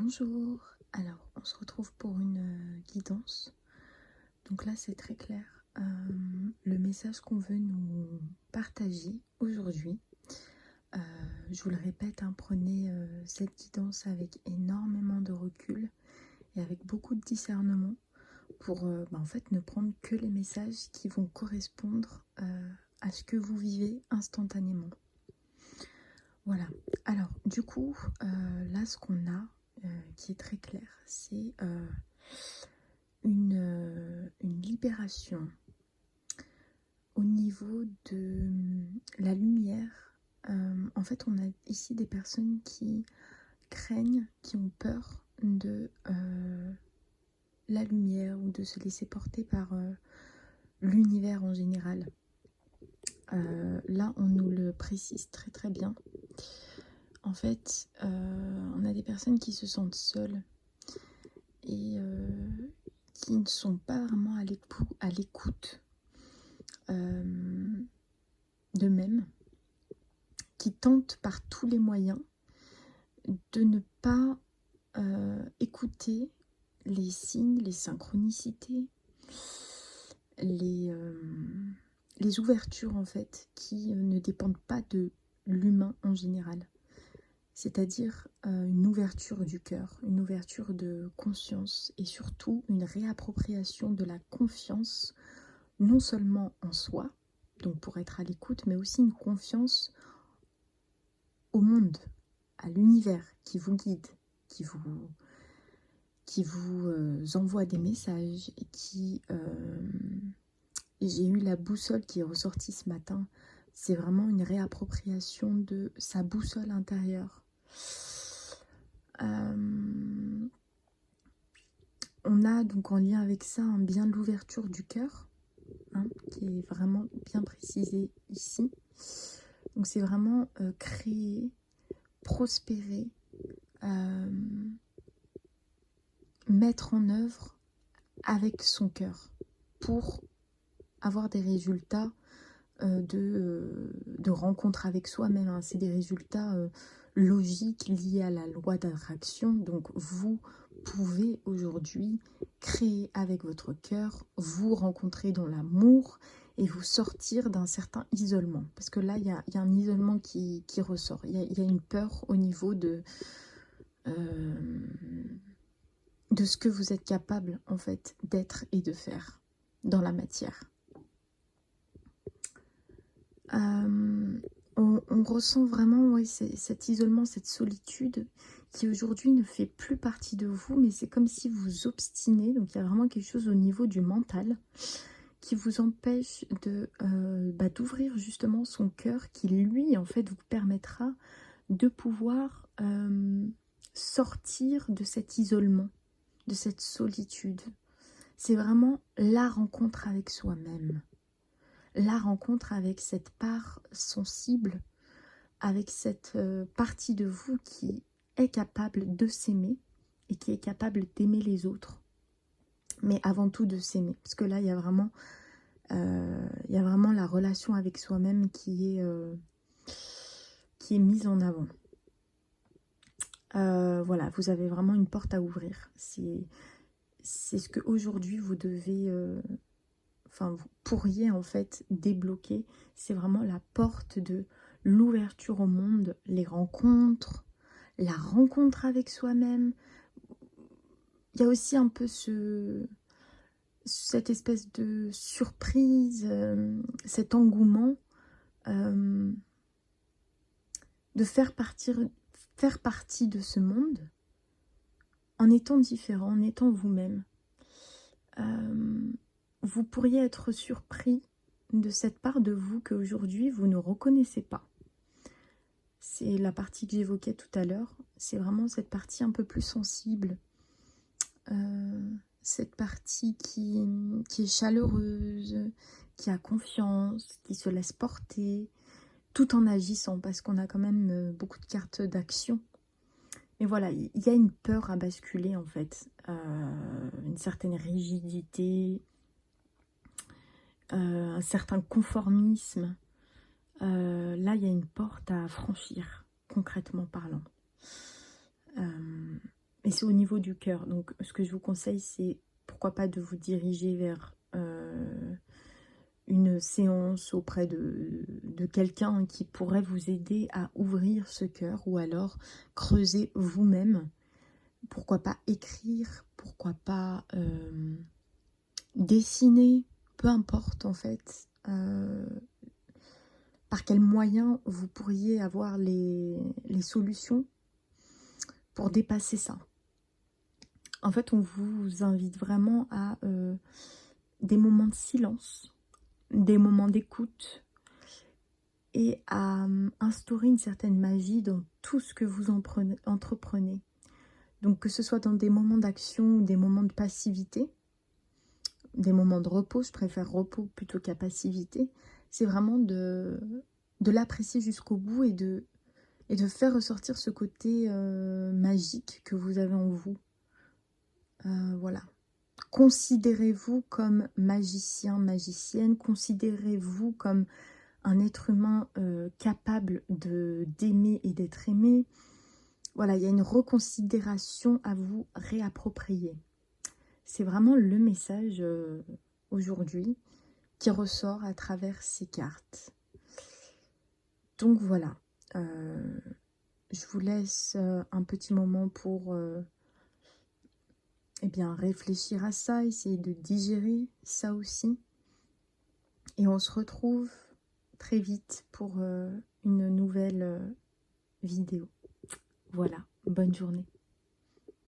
Bonjour, alors on se retrouve pour une guidance. Donc là c'est très clair, le message qu'on veut nous partager aujourd'hui. Euh, je vous le répète, hein, prenez cette guidance avec énormément de recul et avec beaucoup de discernement pour en fait ne prendre que les messages qui vont correspondre à ce que vous vivez instantanément. Voilà, alors du coup là ce qu'on a qui est très clair, c'est une libération au niveau de la lumière. En fait, on a ici des personnes qui craignent, qui ont peur de la lumière ou de se laisser porter par l'univers en général. Là, on nous le précise très très bien. En fait, on a des personnes qui se sentent seules et qui ne sont pas vraiment à l'écoute d'eux-mêmes, qui tentent par tous les moyens de ne pas écouter les signes, les synchronicités, les ouvertures en fait qui ne dépendent pas de l'humain en général. C'est-à-dire une ouverture du cœur, une ouverture de conscience et surtout une réappropriation de la confiance, non seulement en soi, donc pour être à l'écoute, mais aussi une confiance au monde, à l'univers qui vous guide, qui vous envoie des messages et qui... j'ai eu la boussole qui est ressortie ce matin. C'est vraiment une réappropriation de sa boussole intérieure. On a donc en lien avec ça un bien l'ouverture du cœur, hein, qui est vraiment bien précisé ici. Donc c'est vraiment créer, prospérer, mettre en œuvre avec son cœur pour avoir des résultats de rencontre avec soi-même. Hein. C'est des résultats logiques liés à la loi d'attraction. Donc vous pouvez aujourd'hui créer avec votre cœur, vous rencontrer dans l'amour et vous sortir d'un certain isolement. Parce que là, il y a un isolement qui ressort. Il y a une peur au niveau de ce que vous êtes capable en fait d'être et de faire dans la matière. On ressent vraiment cet isolement, cette solitude qui aujourd'hui ne fait plus partie de vous, mais c'est comme si vous obstinez. Donc il y a vraiment quelque chose au niveau du mental qui vous empêche d'ouvrir justement son cœur, qui lui en fait vous permettra de pouvoir sortir de cet isolement, de cette solitude. C'est vraiment la rencontre avec soi-même. La rencontre avec cette part sensible, avec cette partie de vous qui est capable de s'aimer et qui est capable d'aimer les autres. Mais avant tout de s'aimer. Parce que là, il y a vraiment la relation avec soi-même qui est mise en avant. Voilà, vous avez vraiment une porte à ouvrir. C'est ce que aujourd'hui vous devez... vous pourriez en fait débloquer, c'est vraiment la porte de l'ouverture au monde, les rencontres, la rencontre avec soi-même. Il y a aussi un peu cette espèce de surprise, cet engouement de faire partie de ce monde en étant différent, en étant vous-même. Vous pourriez être surpris de cette part de vous qu'aujourd'hui vous ne reconnaissez pas. C'est la partie que j'évoquais tout à l'heure. C'est vraiment cette partie un peu plus sensible. Cette partie qui est chaleureuse, qui a confiance, qui se laisse porter, tout en agissant, parce qu'on a quand même beaucoup de cartes d'action. Mais voilà, il y a une peur à basculer en fait. Une certaine rigidité, un certain conformisme. Là, il y a une porte à franchir, concrètement parlant. Et c'est au niveau du cœur. Donc, ce que je vous conseille, c'est pourquoi pas de vous diriger vers une séance auprès de quelqu'un qui pourrait vous aider à ouvrir ce cœur, ou alors creuser vous-même. Pourquoi pas écrire, pourquoi pas dessiner, peu importe en fait. Par quels moyens vous pourriez avoir les solutions pour dépasser ça. En fait, on vous invite vraiment à des moments de silence, des moments d'écoute, et à instaurer une certaine magie dans tout ce que vous entreprenez. Donc que ce soit dans des moments d'action ou des moments de passivité, des moments de repos, je préfère repos plutôt qu'à passivité, c'est vraiment de l'apprécier jusqu'au bout et de faire ressortir ce côté magique que vous avez en vous. Voilà. Considérez-vous comme magicien, magicienne, considérez-vous comme un être humain capable d'aimer et d'être aimé. Voilà, il y a une reconsidération à vous réapproprier. C'est vraiment le message aujourd'hui qui ressort à travers ces cartes. Donc voilà, je vous laisse un petit moment pour eh bien, réfléchir à ça, essayer de digérer ça aussi. Et on se retrouve très vite pour une nouvelle vidéo. Voilà, bonne journée.